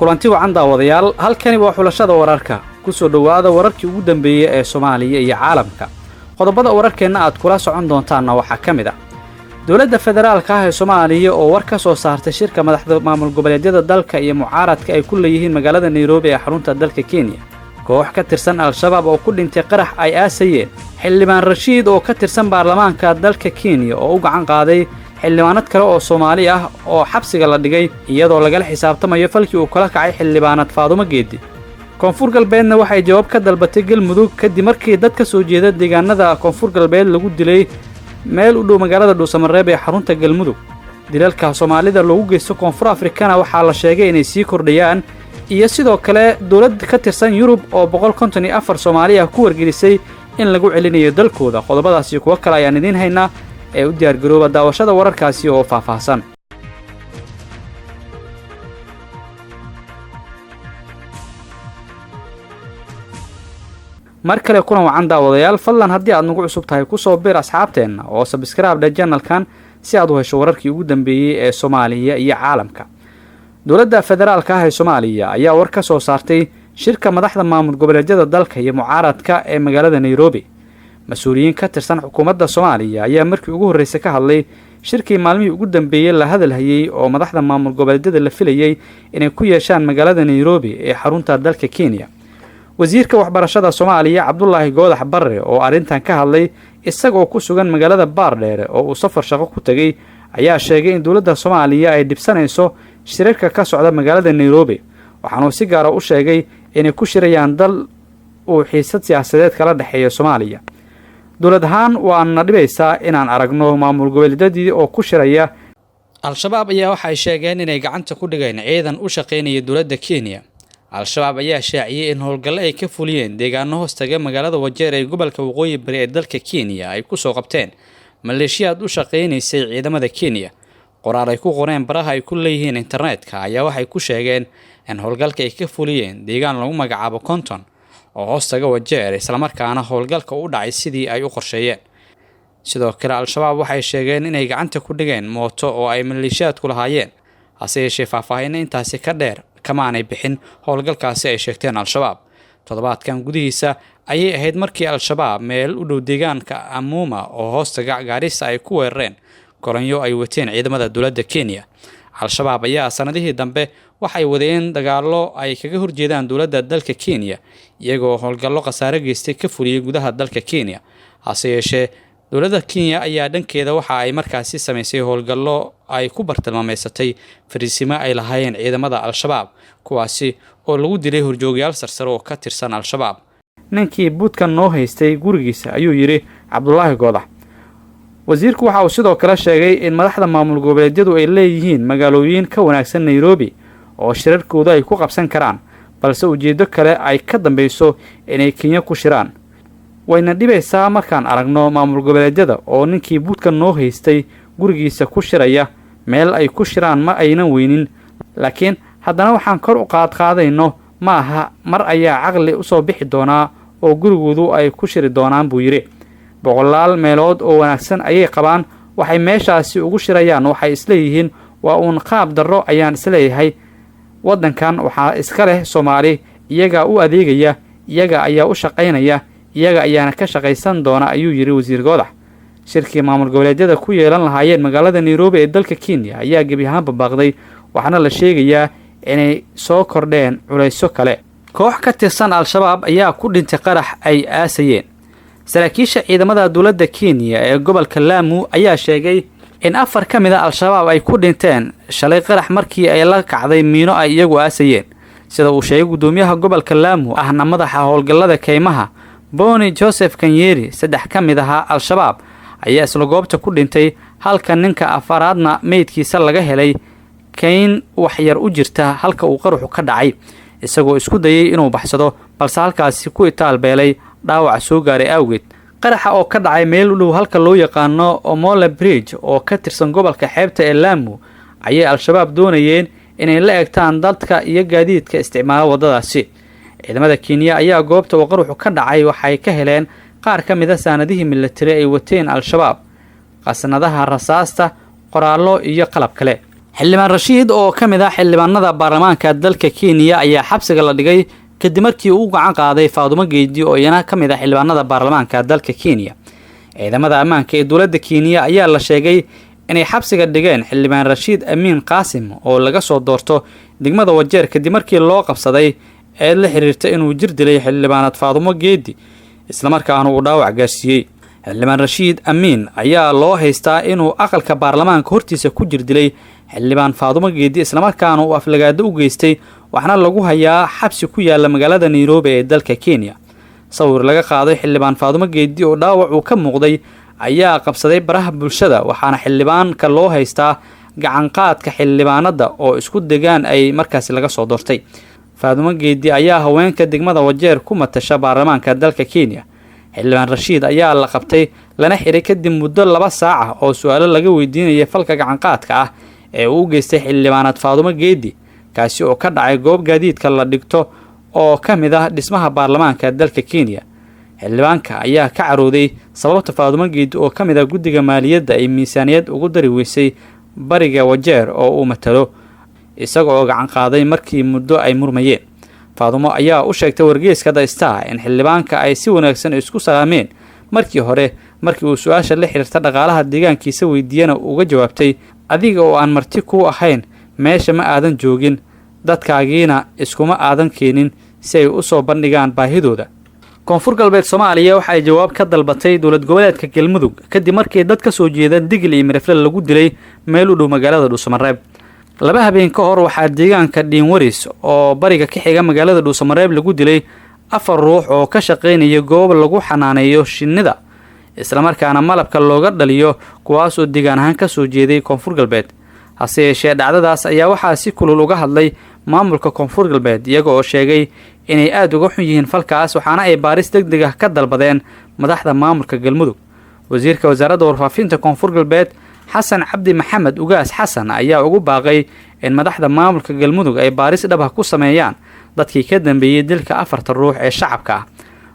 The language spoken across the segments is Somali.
kulanti wacan daawadayaal halkani waa xulashada wararka ku soo dhawaada wararkii ugu dambeeyay ee Soomaaliya iyo caalamka qodobada wararkeena aad kula socon doontaan waxa kamid ah dawladda federaalka ah ee Soomaaliya oo war ka soo saartay shirka madaxda maamul goboleedyada dalka iyo mucaaradka ay ku leeyihiin magaalada Nairobi ee xarunta dalka Kenya koox ka tirsan al-shabaab oo ku dhintay qarax ay aasayeen xildhibaan Rashiid oo ka tirsan baarlamaanka dalka Kenya oo u gacan qaaday xildhibaanad kale oo Soomaali ah oo xabsiga la dhigay iyadoo laga xisaabtamayo falkii uu kala kacay xildhibaanad Faadumo Geedi koonfur galbeedna waxay jawaab ka dalbatay galmudug kadib markii dad ka soo jeeda deegaanada koonfur galbeed lagu dilay meel u dhow magaalada Dhuusamareeb ee xarunta galmudug dilalka Soomaalida lagu geysto koonfur Afrikana waxaa la sheegay inay sii kordhayaan iyo sidoo kale dawladda ka tirsan Yurub oo 154 Soomaali ah ku wargelisay in lagu celinayo dalkooda qodobadaasi kuwa kale ayaan idin haynaa ee u diyaar garooba daawashada wararkaasi oo faahfaahsan markale kuna wacan daawadayaal fadlan haddii aad nagu cusub tahay ku soo bir asxaabteena oo subscribe channelkan si aad u hesho wararkii ugu dambeeyay ee Soomaaliya iyo caalamka dawladda federaalka ah ee Soomaaliya ayaa war ka soo saartay shirka madaxda maamul goboleedyada dalka iyo mucaaradka ee magaalada Nairobi mas'uuliyiin ka tirsan xukuumadda Soomaaliya ayaa markii ugu horeysay ka hadlay shirkii maalmihii ugu dambeeyay la hadalhayay oo madaxda maamul goboleedyada la filayay inay ku yeeshaan magaalada Nairobi ee xarunta dalka Kenya wasiirka waxbarashada Soomaaliya Cabdullaahi Goodax Barre oo arintan ka hadlay isagoo ku sugan magaalada Baardheere oo uu safar shaqo ku tagay ayaa sheegay in dawladda Soomaaliya ay dibsanayso shirarka ka socda magaalada Nairobi waxaana uu si gaar ah u sheegay inay ku shirayaan dal uu xiisad siyaasadeed kala dhaxeeyo Soomaaliya dawlad ahaan waana dhibaysaa inaan aragno maamul goboleedyadii oo ku shiraya al-shabaab ayaa waxay sheegeen inay gacanta ku dhigeen ciidan u shaqeynaya dawladda Kenya al-shabaab ayaa shaaciyay in howlgal ay ka fuliyeen deegaano hoostaga magaalada Wajeer ee gobolka Waqooyi Bari ee dalka Kenya ay ku soo qabteen maleeshiyad u shaqeynaysay ciidamada Kenya qoraal ay ku qoreen baraha ay ku leeyihiin internetka ayaa waxay ku sheegeen in howlgalka ay ka fuliyeen deegaan lagu magacaabo Konton oo hoostaga Wajeer isla markaana howlgalka u dhacay sidii ay u qorsheeyeen sidoo kale al-shabaab waxay sheegeen inay gacanta ku dhigeen mooto oo ay maleeshiyadku lahaayeen hase yeeshee faahfaahin intaasi ka dheer kama aanay bixin howlgalkaasi ay sheegteen al-shabaab toddobaadkan gudihiisa ayay ahayd markii al-shabaab meel u dhow deegaanka Amuuma oo hoostaga Gaarisa ay ku weerareen koranyo ay wateen ciidamada dawladda Kenya al-shabaab ayaa sanadihii dambe waxay wadeen dagaallo ay kaga horjeedaan dawladda dalka Kenya iyagoo howlgallo khasaare geystay ka fuliyay gudaha dalka Kenya hase yeeshee dawladda Kenya ayaa dhankeeda waxa ay markaasi sameysay howlgallo ay ku bartilmaameysatay fariisimo ay lahaayeen ciidamada al-shabaab kuwaasi oo lagu dilay horjoogayaal sarsare oo ka tirsan al-shabaab ninkii buudkan noo haystay gurigiisa ayuu yiri Cabdullaahi Goodax wasiirku waxa uu sidoo kale sheegay in madaxda maamul goboleedyadu ay leeyihiin magaalooyin ka wanaagsan Nairobi oo shirarkooda ay ku qabsan karaan balse ujeedo kale ay ka dambayso inay Kenya ku shiraan wayna dhibaysaa markaan aragno maamul goboleedyada oo ninkii buudkan noo haystay gurigiisa ku shiraya meel ay ku shiraan ma aynan weynin laakiin haddana waxaan kor u qaadayno ma aha mar ayaa caqli u soo bixi doonaa oo gurigoodu ay ku shiri doonaan buu yiri boqolaal meelood oo wanaagsan ayay qabaan waxay meeshaasi ugu shirayaan waxay isleeyihiin waa uun qaab darro ayaan isleeyahay wadankan waxaa iska leh Soomaali iyaga u adeegaya iyaga ayaa u shaqeynaya iyaga ayaana ka shaqeysan doona ayuu yiri wasiir Goodax shirkii maamul goboleedyada ku yeelan lahaayeen magaalada Nairobi ee dalka Kenya ayaa gabi ahaan baaqday waxaana la sheegayaa inay soo kordheen culayso kale koox ka tirsan al-shabaab ayaa ku dhintay qarax ay aasayeen saraakiisha ciidamada dawladda Kenya ee gobolka Lamu ayaa sheegay in 4 ka mid ah al-shabaab ay ku dhinteen shalay qarax markii ay la kacday miino ay iyagu aasayeen sida uu sheegay gudoomiyaha gobolka Lamu ahna madaxa howlgallada keymaha Boni Joseph Kanyeri 3 ka mid ah al-shabaab ayaa isla goobta ku dhintay halka ninka afaraadna meydkiisa laga helay kayn wax yar u jirta halka uu qaruxu ka dhacay isagoo isku dayay inuu baxsado balse halkaasi ku itaalbeelay dhaawac soo gaaray awgeed qaraxa oo ka dhacay meel u dhow halka loo yaqaano Omola Bridge oo ka tirsan gobolka xeebta ee Lamu ayay al-shabaab doonayeen inay la eegtaan dadka iyo gaadiidka isticmaala wadadaasi ciidamada Kenya ayaa goobta uu qaruxu ka dhacay waxay ka heleen qaar ka mid ah saanadihii military ay wateen al-shabaab qasnadaha rasaasta qoraallo iyo qalab kale xildhibaan Rashiid oo ka mid ah xildhibaanada baarlamaanka dalka Kenya ayaa xabsiga la dhigay kadib markii uu gacan qaaday Faadumo Geedi oo iyana ka mid ah xildhibaanada baarlamaanka dalka Kenya. ciidamada ammaanka ee dowladda Kenya ayaa la sheegay inay xabsiga dhigeen xildhibaan Rashiid Amiin Qaasim oo laga soo doorto degmada Wajeer kadib markii loo qabsaday ee la xiriirtay inuu jir dilay xildhibaanad Faadumo Geedi isla markaana uu dhaawac gaarsiiyay. xildhibaan Rashiid Amiin ayaa loo haystaa inuu aqalka baarlamaanka hortiisa ku jir dilay xildhibaan Faadumo Geedi isla markaana uu aflagaado u geystay waxna lagu hayaa xabsi ku yaala magaalada Nairobi ee dalka Kenya. sawir laga qaaday xildhibaan Faadumo Geedi oo dhaawac uu ka muuqday ayaa qabsaday baraha bulshada waxaana xildhibaanka loo haystaa gacan qaadka xildhibaanada oo isku degaan ay markaas laga soo doortay. Faadumo Geedi ayaa haweenka degmada Wajeer ku matasha baarlamaanka dalka Kenya. xildhibaan Rashiid ayaa la qabtay lana xiray kadib muddo 2 saac oo su'aalo laga weydiinayay falka gacan qaadka ah ee uu geystay xildhibaanad Faadumo Geedi kaasi oo ka dhacay goob gaadiidka la dhigto oo ka mid ah dhismaha baarlamaanka dalka Kenya. xildhibaanka ayaa ka carooday sababta Faadumo Geedi oo ka mid ah guddiga maaliyadda ay miisaaniyad ugu dari weysay bariga Wajeer oo uu matalo isagoo gacan qaaday markii muddo ay murmayeen. Faadumo ayaa u sheegtay wargeyska The Star in xildhibaanka ay si wanaagsan isku salaameen markii hore markii uu su'aasha la xiriirta dhaqaalaha deegaankiisa weydiiyana uga jawaabtay adiga oo aan marti ku ahayn meesha ma aadan joogin dadkaagiina iskuma aadan keenin si ay u soo bandhigaan baahidooda. Koonfur Galbeed Soomaaliya waxa ay jawaab ka dalbatay dowlad goboleedka Galmudug kadib markii dad ka soo jeeda Digil iyo Mirafle lagu dilay meel u dhow magaalada Dhuusamareeb. 2 habeen ka hor waxaa deegaanka Dhiinwaris oo bariga ka xiga magaalada Dhuusamareeb lagu dilay 4 ruux oo ka shaqeynaya goob lagu xanaaneeyo shinnida isla markaana malabka looga dhaliyo kuwaas oo deegaan ahaan ka soo jeeday Koonfur Galbeed. hase yeeshee dhacdadaas ayaa waxaa si kulul uga hadlay maamulka Koonfur Galbeed iyaga oo sheegay inay aad uga xun yihiin falkaas waxaana ay baaris degdeg ah ka dalbadeen madaxda maamulka Galmudug. wasiirka wasaaradda warfaafinta Koonfur Galbeed Xasan Cabdi Maxamed Ugaas Xasan ayaa ugu baaqay in madaxda maamulka Galmudug ay baaris dhab ah ku sameeyaan dadkii ka dambeeyay dilka 4 ruux ee shacabka ah.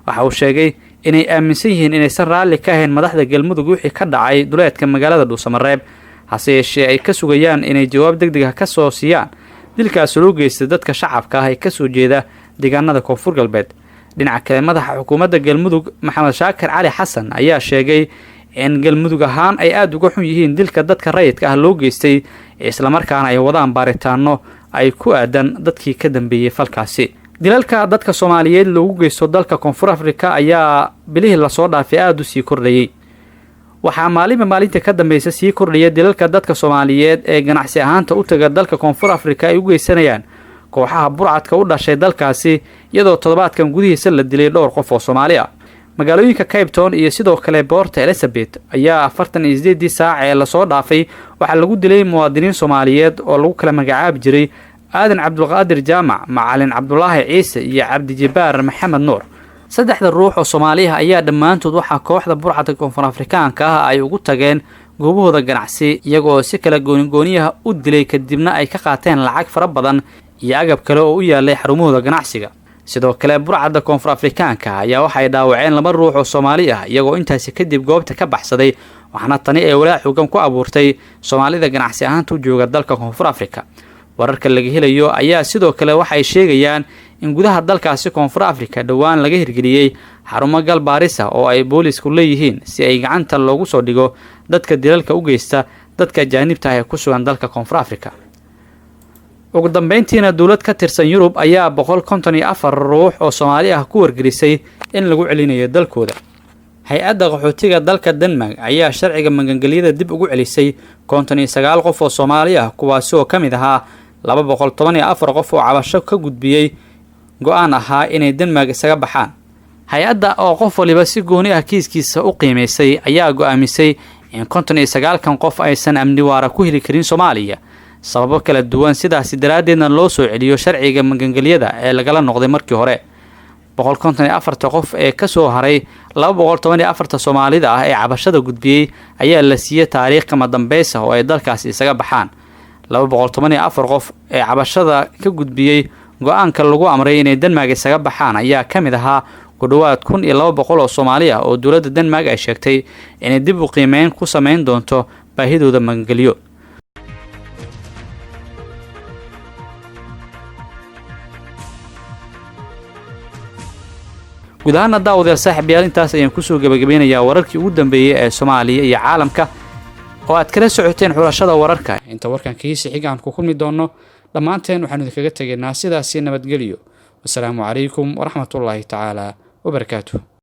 waxa uu sheegay inay aaminsan yihiin inaysan raalli ka ahayn madaxda Galmudug wixii ka dhacay duleedka magaalada Dhuusamareeb hase yeeshee ay ka sugayaan inay jawaab degdeg ah ka soo siiyaan dilkaas loo geystay dadka shacabka ah ee ka soo jeeda deegaanada Koonfur Galbeed. dhinaca kale madaxa xukuumadda Galmudug Maxamed Shaakir Cali Xasan ayaa sheegay in Galmudug ahaan ay aad uga xun yihiin dilka dadka rayidka ah loo geystay isla markaana ay wadaan baaritaano ay ku aadan dadkii ka dambeeyay falkaasi. dilalka dadka Soomaaliyeed loogu geysto dalka Koonfur Afrika ayaa bilihii la soo dhaafay aad u sii kordhayay. waxaa maalinta ka dambaysa sii kordhaya dilalka dadka Soomaaliyeed ee ganacsi ahaanta u taga dalka Koonfur Afrika ay u geysanayaan kooxaha burcadka u dhashay dalkaasi iyadoo toddobaadkan gudihiisa la dilay 2 qof oo Soomaali ah. magaalooyinka Cape Town iyo sidoo kale Port Elizabeth ayaa 48 saac ee la soo dhaafay waxa lagu dilay muwaadiniin Soomaaliyeed oo lagu kala magacaab jiray Aadan Cabdulqaadir Jaamac, Macalin Cabdulaahi Ciise iyo Cabdi Jibaar Maxamed Nuur. 3 ruux oo Soomaali ah ayaa dhammaantood waxa kooxda burcadka Koonfur Afrikaanka ah ay ugu tageen goobahooda ganacsi iyagoo si kala gooniyaha u dilay kadibna ay ka qaateen lacag fara badan iyo agab kale oo u yaalay xarumahooda ganacsiga. sidoo kale burcadda Koonfur Afrikaanka ayaa waxay dhaawaceen 2 ruux oo Soomaali ah iyagoo intaasi kadib goobta ka baxsaday waxaana tani ay walaac xooggan ku abuurtay Soomaalida ganacsi ahaanta u jooga dalka Koonfur Afrika. wararka laga helayo ayaa sidoo kale waxay sheegayaan in gudaha dalkaasi Koonfur Afrika dhawaan laga hirgeliyay xarumo gal baaris ah oo ay boolisku leeyihiin si ay gacanta loogu soo dhigo dadka dilalka u geysta dadka ajaanibta ah ee ku sugan dalka Koonfur Afrika. ugu dambeyntiina dawlad ka tirsan Yurub ayaa 154 ruux oo Soomaali ah ku wargelisay in lagu celinayo dalkooda. hay-adda qaxootiga dalka Denmark ayaa sharciga magangeliyada dib ugu celisay 59 qof oo Soomaali ah kuwaas oo kamid ahaa 214 qof oo cabasho ka gudbiyay go'aan ahaa inay Denmark isaga baxaan. hay-adda oo qof waliba si gooni ah kiiskiisa u qiimeysay ayaa go'aamisay in 59 qof aysan amni waara ku heli karin Soomaaliya sababo kala duwan sidaas daraadeedna loo soo celiyo sharciga magangeliyada ee lagala noqday markii hore. 154 qof ee ka soo haray 214 Soomaalida ah ee cabashada gudbiyay ayaa la siiyay taariikh kama dambaysa oo ay dalkaas isaga baxaan. 214 qof ee cabashada ka gudbiyay go'aanka lagu amray inay Denmark isaga baxaan ayaa kamid ahaa ku dhawaad 1200 oo Soomaali ah oo dawladda Denmark ay sheegtay inay dib u qiimeyn ku sameyn doonto baahidooda magangeliyo. guud ahaan daawadayaal saaxiibayaal intaas ayaan kusoo gabagabeynayaa wararkii ugu dambeeyay ee Soomaaliya iyo caalamka oo aad kala socoteen xulashada wararka inta warkan kiisi xigaan ku kulmi doono dhamaanteen waxaanu idinkaga tageynaa sidaas nabadgelyo wassalaamu calaykum waraxmatullaahi tacaala wabarakaatuh